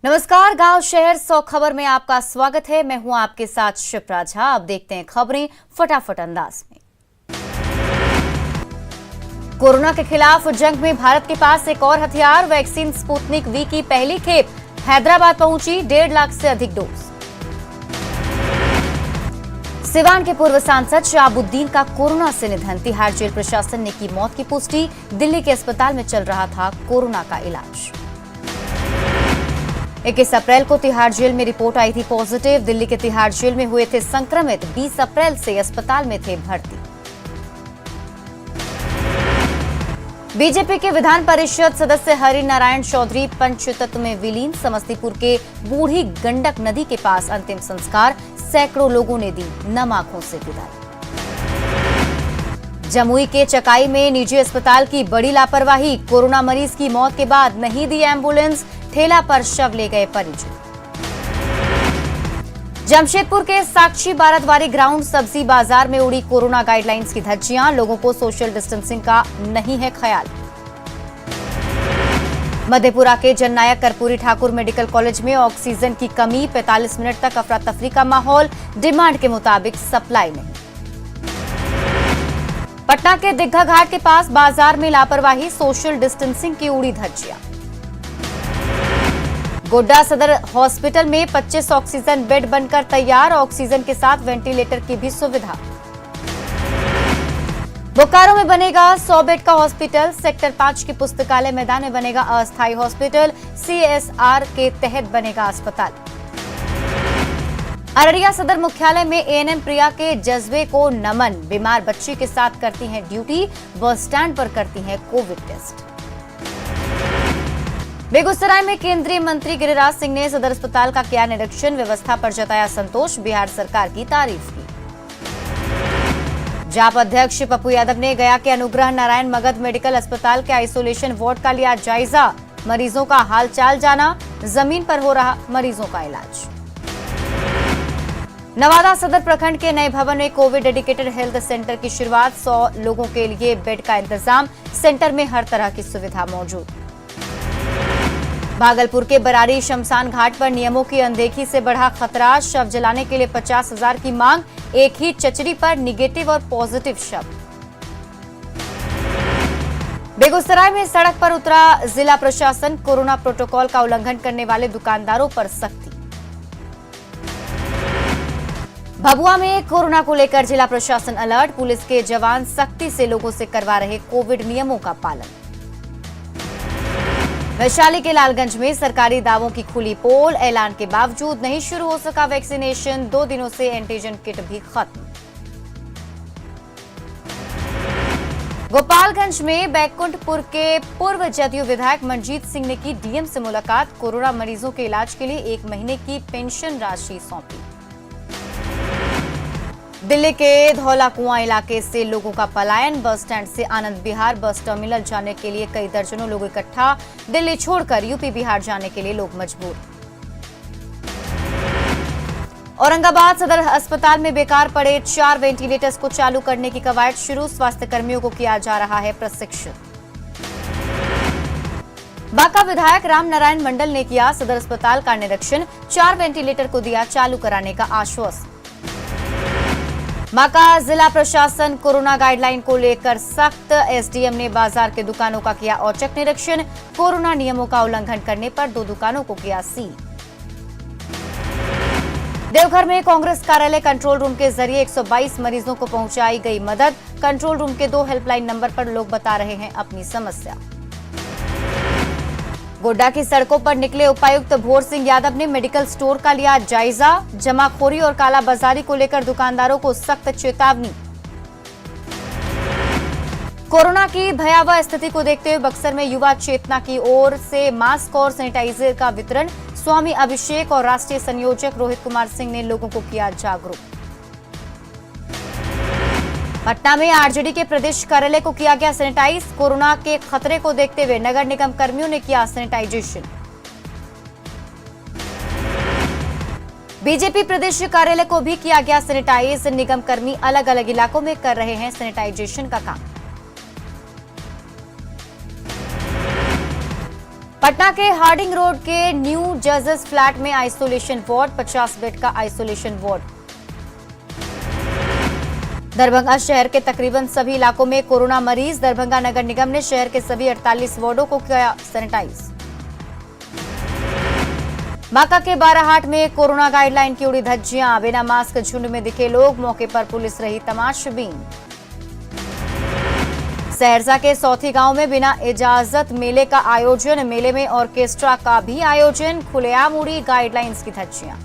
नमस्कार, गांव शहर 100 खबर में आपका स्वागत है। मैं हूं आपके साथ शिप्रा झा। अब देखते हैं खबरें फटाफट अंदाज में। कोरोना के खिलाफ जंग में भारत के पास एक और हथियार, वैक्सीन स्पुतनिक वी की पहली खेप हैदराबाद पहुंची, 1.5 लाख से अधिक डोज। सिवान के पूर्व सांसद शहाबुद्दीन का कोरोना से निधन, तिहाड़ जेल प्रशासन ने की मौत की पुष्टि। दिल्ली के अस्पताल में चल रहा था कोरोना का इलाज। 21 अप्रैल को तिहाड़ जेल में रिपोर्ट आई थी पॉजिटिव। दिल्ली के तिहाड़ जेल में हुए थे संक्रमित, 20 अप्रैल से अस्पताल में थे भर्ती। बीजेपी के विधान परिषद सदस्य हरि नारायण चौधरी पंचतत्व में विलीन, समस्तीपुर के बूढ़ी गंडक नदी के पास अंतिम संस्कार, सैकड़ों लोगों ने दी नम आंखों से विदाई। जमुई के चकाई में निजी अस्पताल की बड़ी लापरवाही, कोरोना मरीज की मौत के बाद नहीं दी एम्बुलेंस, ठेला पर शव ले गए परिजन। जमशेदपुर के साक्षी बाराद्वारी ग्राउंड सब्जी बाजार में उड़ी कोरोना गाइडलाइंस की धज्जियां, लोगों को सोशल डिस्टेंसिंग का नहीं है ख्याल। मधेपुरा के जननायक कर्पूरी ठाकुर मेडिकल कॉलेज में ऑक्सीजन की कमी, 45 मिनट तक अफरा तफरी का माहौल, डिमांड के मुताबिक सप्लाई नहीं। पटना के दिग्घा घाट के पास बाजार में लापरवाही, सोशल डिस्टेंसिंग की उड़ी धज्जियां। गोड्डा सदर हॉस्पिटल में 25 ऑक्सीजन बेड बनकर तैयार, ऑक्सीजन के साथ वेंटिलेटर की भी सुविधा। बोकारो में बनेगा 100 बेड का हॉस्पिटल, सेक्टर 5 के पुस्तकालय मैदान में बनेगा अस्थायी हॉस्पिटल, CSR के तहत बनेगा अस्पताल। अररिया सदर मुख्यालय में ANM प्रिया के जज्बे को नमन, बीमार बच्ची के साथ करती हैं ड्यूटी, बस स्टैंड पर करती हैं कोविड टेस्ट। बेगूसराय में केंद्रीय मंत्री गिरिराज सिंह ने सदर अस्पताल का किया निरीक्षण, व्यवस्था पर जताया संतोष, बिहार सरकार की तारीफ की। जाप अध्यक्ष पप्पू यादव ने गया के अनुग्रह नारायण मगध मेडिकल अस्पताल के आइसोलेशन वार्ड का लिया जायजा, मरीजों का हालचाल जाना, जमीन पर हो रहा मरीजों का इलाज। नवादा सदर प्रखंड के नए भवन में कोविड डेडिकेटेड हेल्थ सेंटर की शुरुआत, 100 लोगों के लिए बेड का इंतजाम, सेंटर में हर तरह की सुविधा मौजूद। भागलपुर के बरारी शमशान घाट पर नियमों की अनदेखी से बढ़ा खतरा, शव जलाने के लिए 50,000 की मांग, एक ही चचरी पर निगेटिव और पॉजिटिव शव। बेगूसराय में सड़क पर उतरा जिला प्रशासन, कोरोना प्रोटोकॉल का उल्लंघन करने वाले दुकानदारों पर सख्ती। भभुआ में कोरोना को लेकर जिला प्रशासन अलर्ट, पुलिस के जवान सख्ती से लोगों से करवा रहे कोविड नियमों का पालन। वैशाली के लालगंज में सरकारी दावों की खुली पोल, ऐलान के बावजूद नहीं शुरू हो सका वैक्सीनेशन, 2 दिनों से एंटीजन किट भी खत्म। गोपालगंज में बैकुंठपुर के पूर्व जदयू विधायक मनजीत सिंह ने की डीएम से मुलाकात, कोरोना मरीजों के इलाज के लिए 1 महीने की पेंशन राशि सौंपी। दिल्ली के धौला कुआं इलाके से लोगों का पलायन, बस स्टैंड से आनंद विहार बस टर्मिनल जाने के लिए कई दर्जनों लोग इकट्ठा, दिल्ली छोड़कर यूपी बिहार जाने के लिए लोग मजबूर। औरंगाबाद सदर अस्पताल में बेकार पड़े 4 वेंटिलेटर्स को चालू करने की कवायद शुरू, स्वास्थ्य कर्मियों को किया जा रहा है प्रशिक्षित। बांका विधायक राम नारायण मंडल ने किया सदर अस्पताल का निरीक्षण, 4 वेंटिलेटर को दिया चालू कराने का आश्वासन। बांका जिला प्रशासन कोरोना गाइडलाइन को लेकर सख्त, एसडीएम ने बाजार के दुकानों का किया औचक निरीक्षण, कोरोना नियमों का उल्लंघन करने पर 2 दुकानों को किया सील। देवघर में कांग्रेस कार्यालय कंट्रोल रूम के जरिए 122 मरीजों को पहुंचाई गई मदद, कंट्रोल रूम के 2 हेल्पलाइन नंबर पर लोग बता रहे हैं अपनी समस्या। गोड्डा की सड़कों पर निकले उपायुक्त भोर सिंह यादव ने मेडिकल स्टोर का लिया जायजा, जमाखोरी और कालाबाजारी को लेकर दुकानदारों को सख्त चेतावनी। कोरोना की भयावह स्थिति को देखते हुए बक्सर में युवा चेतना की ओर से मास्क और सैनिटाइजर का वितरण, स्वामी अभिषेक और राष्ट्रीय संयोजक रोहित कुमार सिंह ने लोगों को किया जागरूक। पटना में आरजेडी के प्रदेश कार्यालय को किया गया सैनिटाइज, कोरोना के खतरे को देखते हुए नगर निगम कर्मियों ने किया सैनिटाइजेशन। बीजेपी प्रदेश कार्यालय को भी किया गया सैनिटाइज, निगम कर्मी अलग अलग इलाकों में कर रहे हैं सैनिटाइजेशन का काम। पटना के हार्डिंग रोड के न्यू जजेस फ्लैट में आइसोलेशन वार्ड, 50 बेड का आइसोलेशन वार्ड। दरभंगा शहर के तकरीबन सभी इलाकों में कोरोना मरीज, दरभंगा नगर निगम ने शहर के सभी 48 वार्डों को किया सैनिटाइज। बांका के बाराहाट में कोरोना गाइडलाइन की उड़ी धज्जियां, बिना मास्क झुंड में दिखे लोग, मौके पर पुलिस रही तमाशबीन। सहरसा के सौथी गांव में बिना इजाजत मेले का आयोजन, मेले में ऑर्केस्ट्रा का भी आयोजन, खुलेआम उड़ी गाइडलाइंस की धज्जियां।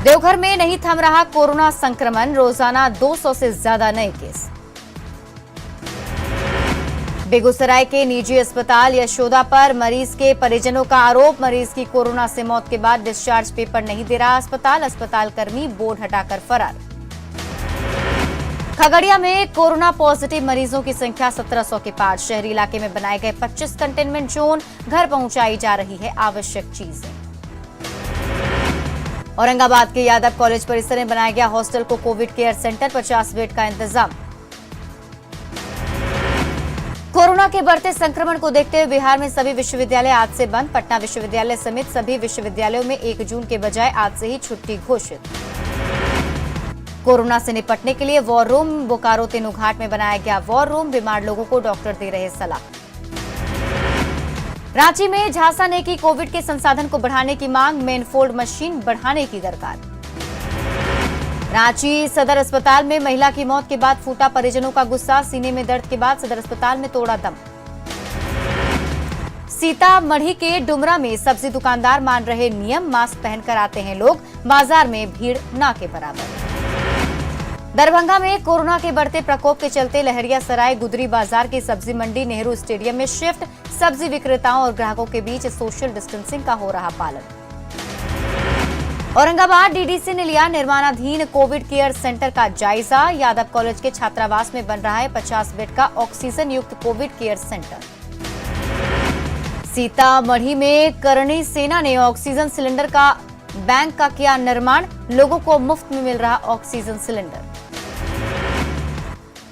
देवघर में नहीं थम रहा कोरोना संक्रमण, रोजाना 200 से ज्यादा नए केस। बेगूसराय के निजी अस्पताल यशोदा पर मरीज के परिजनों का आरोप, मरीज की कोरोना से मौत के बाद डिस्चार्ज पेपर नहीं दे रहा अस्पताल कर्मी बोर्ड हटाकर फरार। खगड़िया में कोरोना पॉजिटिव मरीजों की संख्या 1700 के पार, शहरी इलाके में बनाए गए 25 कंटेनमेंट जोन, घर पहुंचाई जा रही है आवश्यक चीजें। औरंगाबाद के यादव कॉलेज परिसर में बनाया गया हॉस्टल को कोविड केयर सेंटर, 50 बेड का इंतजाम। कोरोना के बढ़ते संक्रमण को देखते हुए बिहार में सभी विश्वविद्यालय आज से बंद, पटना विश्वविद्यालय समेत सभी विश्वविद्यालयों में 1 जून के बजाय आज से ही छुट्टी घोषित। कोरोना से निपटने के लिए वॉर रूम, बोकारो तेनुघाट में बनाया गया वॉर रूम, बीमार लोगों को डॉक्टर दे रहे सलाह। रांची में झांसा ने की कोविड के संसाधन को बढ़ाने की मांग, मेनफोल्ड मशीन बढ़ाने की दरकार। रांची सदर अस्पताल में महिला की मौत के बाद फूटा परिजनों का गुस्सा, सीने में दर्द के बाद सदर अस्पताल में तोड़ा दम। सीतामढ़ी के डुमरा में सब्जी दुकानदार मान रहे नियम, मास्क पहनकर आते हैं लोग, बाजार में भीड़ ना के बराबर। दरभंगा में कोरोना के बढ़ते प्रकोप के चलते लहरियासराय गुदरी बाजार की सब्जी मंडी नेहरू स्टेडियम में शिफ्ट, सब्जी विक्रेताओं और ग्राहकों के बीच सोशल डिस्टेंसिंग का हो रहा पालन। औरंगाबाद डीडीसी ने लिया निर्माणाधीन कोविड केयर सेंटर का जायजा, यादव कॉलेज के छात्रावास में बन रहा है 50 बेड का ऑक्सीजन युक्त कोविड केयर सेंटर। सीतामढ़ी में करणी सेना ने ऑक्सीजन सिलेंडर का बैंक का किया निर्माण, लोगों को मुफ्त में मिल रहा ऑक्सीजन सिलेंडर।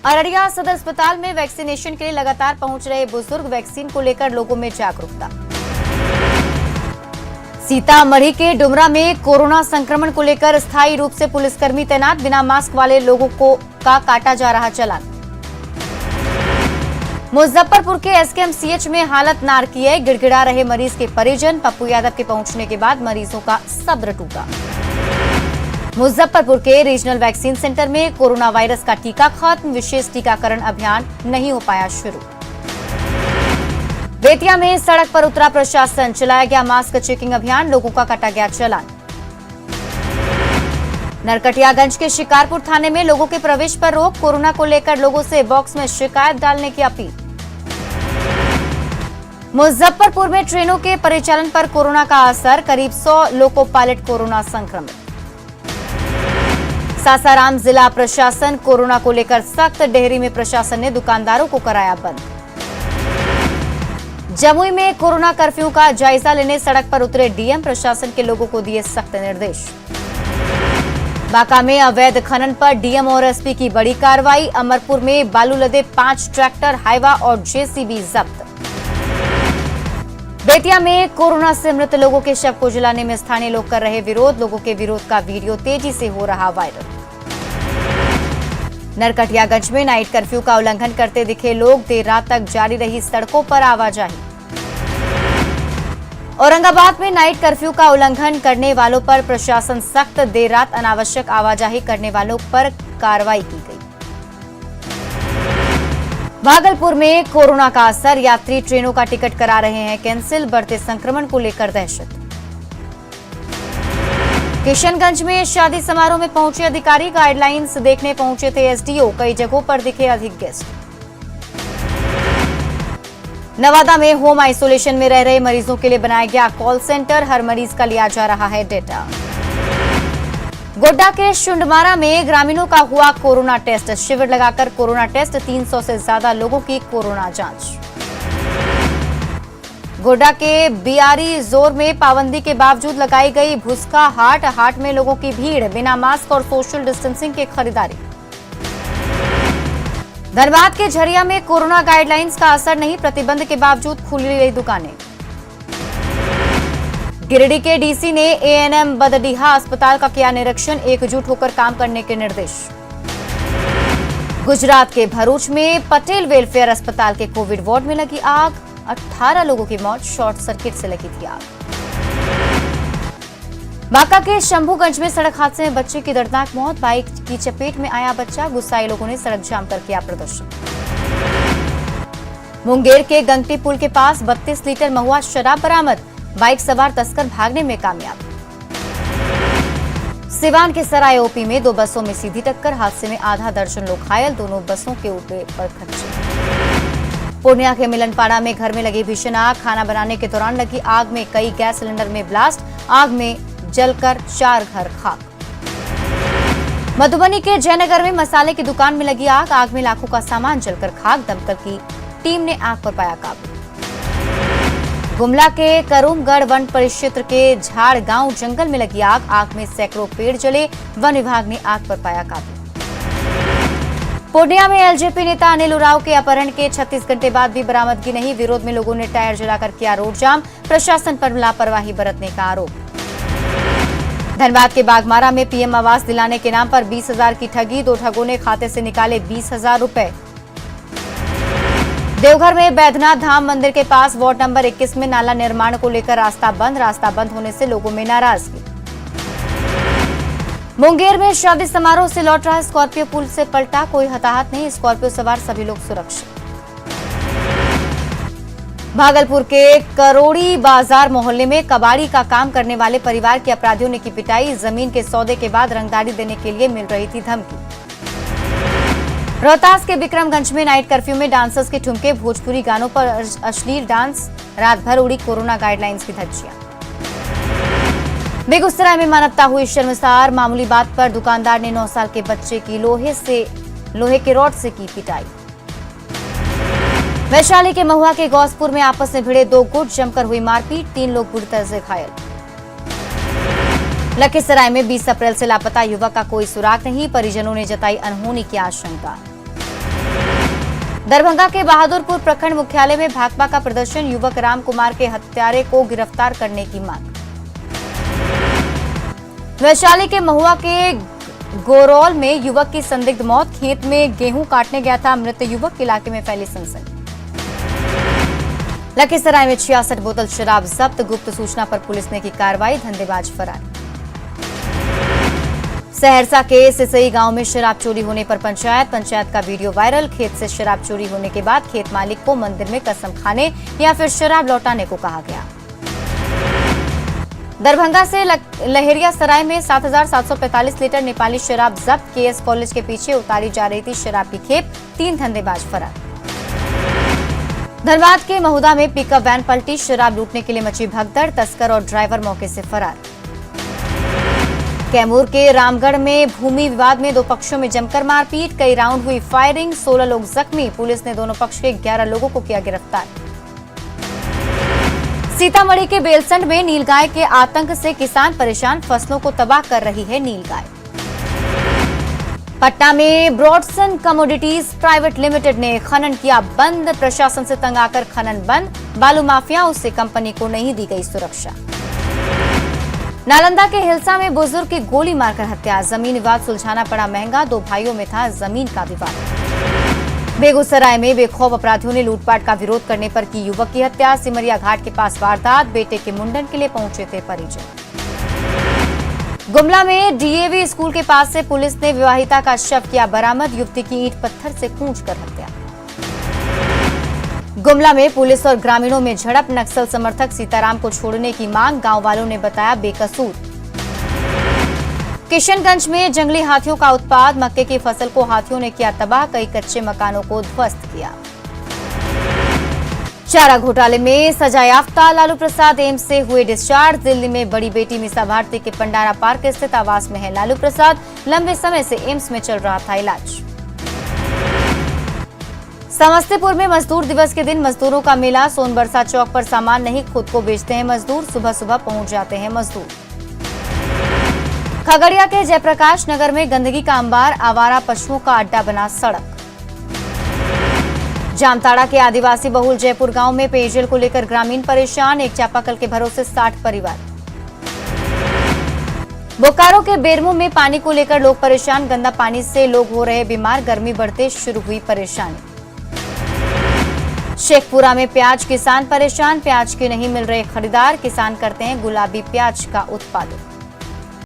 अररिया सदर अस्पताल में वैक्सीनेशन के लिए लगातार पहुंच रहे बुजुर्ग, वैक्सीन को लेकर लोगों में जागरूकता। सीतामढ़ी के डुमरा में कोरोना संक्रमण को लेकर स्थायी रूप से पुलिसकर्मी तैनात, बिना मास्क वाले लोगों का काटा जा रहा चालान। मुजफ्फरपुर के एसकेएमसीएच में हालत नारकीय, गिड़गिड़ा रहे मरीज के परिजन, पप्पू यादव के पहुंचने के बाद मरीजों का सब्र टूटा। मुजफ्फरपुर के रीजनल वैक्सीन सेंटर में कोरोना वायरस का टीका खत्म, विशेष टीकाकरण अभियान नहीं हो पाया शुरू। बेतिया में सड़क पर उतरा प्रशासन, चलाया गया मास्क चेकिंग अभियान, लोगों का काटा गया चालान। नरकटियागंज के शिकारपुर थाने में लोगों के प्रवेश पर रोक, कोरोना को लेकर लोगों से बॉक्स में शिकायत डालने की अपील। मुजफ्फरपुर में ट्रेनों के परिचालन पर कोरोना का असर, करीब 100 लोको पायलट कोरोना संक्रमित। सासाराम जिला प्रशासन कोरोना को लेकर सख्त, डेहरी में प्रशासन ने दुकानदारों को कराया बंद। जमुई में कोरोना कर्फ्यू का जायजा लेने सड़क पर उतरे डीएम, प्रशासन के लोगों को दिए सख्त निर्देश। बांका में अवैध खनन पर डीएम और एसपी की बड़ी कार्रवाई, अमरपुर में बालू लदे 5 ट्रैक्टर, हाइवा और जेसीबी जब्त। बेतिया में कोरोना से मृत लोगों के शव को जलाने में स्थानीय लोग कर रहे विरोध, लोगों के विरोध का वीडियो तेजी से हो रहा वायरल। नरकटियागंज में नाइट कर्फ्यू का उल्लंघन करते दिखे लोग, देर रात तक जारी रही सड़कों पर आवाजाही। औरंगाबाद में नाइट कर्फ्यू का उल्लंघन करने वालों पर प्रशासन सख्त, देर रात अनावश्यक आवाजाही करने वालों पर कार्रवाई की गई। भागलपुर में कोरोना का असर, यात्री ट्रेनों का टिकट करा रहे हैं कैंसिल, बढ़ते संक्रमण को लेकर दहशत। किशनगंज में शादी समारोह में पहुंचे अधिकारी, गाइडलाइंस देखने पहुंचे थे एसडीओ, कई जगहों पर दिखे अधिक गेस्ट। नवादा में होम आइसोलेशन में रह रहे मरीजों के लिए बनाया गया कॉल सेंटर, हर मरीज का लिया जा रहा है डेटा। गोड्डा के शुंडमारा में ग्रामीणों का हुआ कोरोना टेस्ट, शिविर लगाकर कोरोना टेस्ट, 300 से ज्यादा लोगों की कोरोना जांच। गोड्डा के बियारी जोर में पाबंदी के बावजूद लगाई गई भुसका हाट, हाट में लोगों की भीड़, बिना मास्क और सोशल डिस्टेंसिंग की खरीदारी। धनबाद के झरिया में कोरोना गाइडलाइंस का असर नहीं, प्रतिबंध के बावजूद खुली रही दुकानें। गिरिडीह के डीसी ने एएनएम बदडीहा अस्पताल का किया निरीक्षण, एकजुट होकर काम करने के निर्देश। गुजरात के भरूच में पटेल वेलफेयर अस्पताल के कोविड वार्ड में लगी आग, 18 लोगों की मौत, शॉर्ट सर्किट से लगी थी आग। बांका के शंभूगंज में सड़क हादसे में बच्चे की दर्दनाक मौत, बाइक की चपेट में आया बच्चा, गुस्साए लोगों ने सड़क जाम कर किया प्रदर्शन। मुंगेर के गंगटी पुल के पास 32 लीटर महुआ शराब बरामद, बाइक सवार तस्कर भागने में कामयाब। सिवान के सराय ओपी में 2 बसों में सीधी टक्कर, हादसे में आधा दर्जन लोग घायल, दोनों बसों के ऊपर पर खच्चे। पूर्णिया के मिलनपाड़ा में घर में लगी भीषण आग, खाना बनाने के दौरान लगी आग में कई गैस सिलेंडर में ब्लास्ट, आग में जलकर 4 घर खाक। मधुबनी के जयनगर में मसाले की दुकान में लगी आग, आग में लाखों का सामान जलकर खाक, दमकल की टीम ने आग पर पाया काबू। गुमला के करूमगढ़ वन परिक्षेत्र के झाड़ गांव जंगल में लगी आग, आग में सैकड़ों पेड़ जले, वन विभाग ने आग पर पाया काबू। पूर्णिया में एलजेपी नेता अनिल उरांव के अपहरण के 36 घंटे बाद भी बरामदगी नहीं, विरोध में लोगों ने टायर जलाकर किया रोड जाम, प्रशासन पर लापरवाही बरतने का आरोप। धनबाद के बागमारा में पीएम आवास दिलाने के नाम पर 20,000 की ठगी, 2 ठगों ने खाते से निकाले 20,000 रुपए। देवघर में बैद्यनाथ धाम मंदिर के पास वार्ड नंबर 21 में नाला निर्माण को लेकर रास्ता बंद होने से लोगों में नाराजगी। मुंगेर में शादी समारोह से लौट रहा स्कॉर्पियो पुल से पलटा, कोई हताहत नहीं, स्कॉर्पियो सवार सभी लोग सुरक्षित। भागलपुर के करोड़ी बाजार मोहल्ले में कबाड़ी का काम करने वाले परिवार के अपराधियों ने की पिटाई, जमीन के सौदे के बाद रंगदारी देने के लिए मिल रही थी धमकी। रोहतास के विक्रमगंज में नाइट कर्फ्यू में डांसर्स के ठुमके, भोजपुरी गानों पर अश्लील डांस, रात भर उड़ी कोरोना गाइडलाइंस की धज्जियां। बेगूसराय में मानवता हुई शर्मसार, मामूली बात पर दुकानदार ने 9 साल के बच्चे की लोहे के रॉड से की पिटाई। वैशाली के महुआ के गौसपुर में आपस में भिड़े 2 गुट, जमकर हुई मारपीट, 3 लोग बुरी तरह से घायल। लखीसराय में 20 अप्रैल से लापता युवक का कोई सुराग नहीं, परिजनों ने जताई अनहोनी की आशंका। दरभंगा के बहादुरपुर प्रखंड मुख्यालय में भाकपा का प्रदर्शन, युवक राम कुमार के हत्यारे को गिरफ्तार करने की मांग। वैशाली के महुआ के गोरौल में युवक की संदिग्ध मौत, खेत में गेहूं काटने गया था मृत युवक, इलाके में फैली सनसनी। लखीसराय में 66 बोतल शराब जब्त, गुप्त सूचना पर पुलिस ने की कार्रवाई, धंधेबाज फरार। सहरसा के सिसई गांव में शराब चोरी होने पर पंचायत का वीडियो वायरल, खेत से शराब चोरी होने के बाद खेत मालिक को मंदिर में कसम खाने या फिर शराब लौटाने को कहा गया। दरभंगा से लहेरिया सराय में 7,745 लीटर नेपाली शराब जब्त, केएस कॉलेज के पीछे उतारी जा रही थी शराब की खेप, 3 धंधेबाज फरार। धनबाद के महुदा में पिकअप वैन पलटी, शराब लूटने के लिए मची भगदड़, तस्कर और ड्राइवर मौके से फरार। कैमूर के रामगढ़ में भूमि विवाद में 2 पक्षों में जमकर मारपीट, कई राउंड हुई फायरिंग, 16 लोग जख्मी, पुलिस ने दोनों पक्ष के 11 लोगों को किया गिरफ्तार। सीतामढ़ी के बेलसंड में नीलगाय के आतंक से किसान परेशान, फसलों को तबाह कर रही है नीलगाय। पटना में ब्रॉडसन कमोडिटीज प्राइवेट लिमिटेड ने खनन किया बंद, प्रशासन से तंग आकर खनन बंद, बालू माफियाओं से कंपनी को नहीं दी गई सुरक्षा। नालंदा के हिलसा में बुजुर्ग की गोली मारकर हत्या, जमीन विवाद सुलझाना पड़ा महंगा, 2 भाइयों में था जमीन का विवाद। बेगूसराय में बेखौफ अपराधियों ने लूटपाट का विरोध करने पर की युवक की हत्या, सिमरिया घाट के पास वारदात, बेटे के मुंडन के लिए पहुंचे थे परिजन। गुमला में डीएवी स्कूल के पास से पुलिस ने विवाहिता का शव किया बरामद, युवती की ईंट पत्थर से कूंचकर हत्या। गुमला में पुलिस और ग्रामीणों में झड़प, नक्सल समर्थक सीताराम को छोड़ने की मांग, गांव वालों ने बताया बेकसूर। किशनगंज में जंगली हाथियों का उत्पात, मक्के की फसल को हाथियों ने किया तबाह, कई कच्चे मकानों को ध्वस्त किया। चारा घोटाले में सजायाफ्ता लालू प्रसाद एम्स से हुए डिस्चार्ज, दिल्ली में बड़ी बेटी मीसा भारती के पंडारा पार्क स्थित आवास में है लालू प्रसाद, लंबे समय से एम्स में चल रहा था इलाज। समस्तीपुर में मजदूर दिवस के दिन मजदूरों का मेला, सोनबरसा चौक पर सामान नहीं खुद को बेचते हैं मजदूर, सुबह सुबह पहुंच जाते हैं मजदूर। खगड़िया के जयप्रकाश नगर में गंदगी का अंबार, आवारा पशुओं का अड्डा बना सड़क। जामताड़ा के आदिवासी बहुल जयपुर गांव में पेयजल को लेकर ग्रामीण परेशान, एक चापाकल के भरोसे 60 परिवार। बोकारो के बेरमो में पानी को लेकर लोग परेशान, गंदा पानी से लोग हो रहे बीमार, गर्मी बढ़ते शुरू हुई परेशानी। शेखपुरा में प्याज किसान परेशान, प्याज के नहीं मिल रहे खरीदार, किसान करते हैं गुलाबी प्याज का उत्पादन।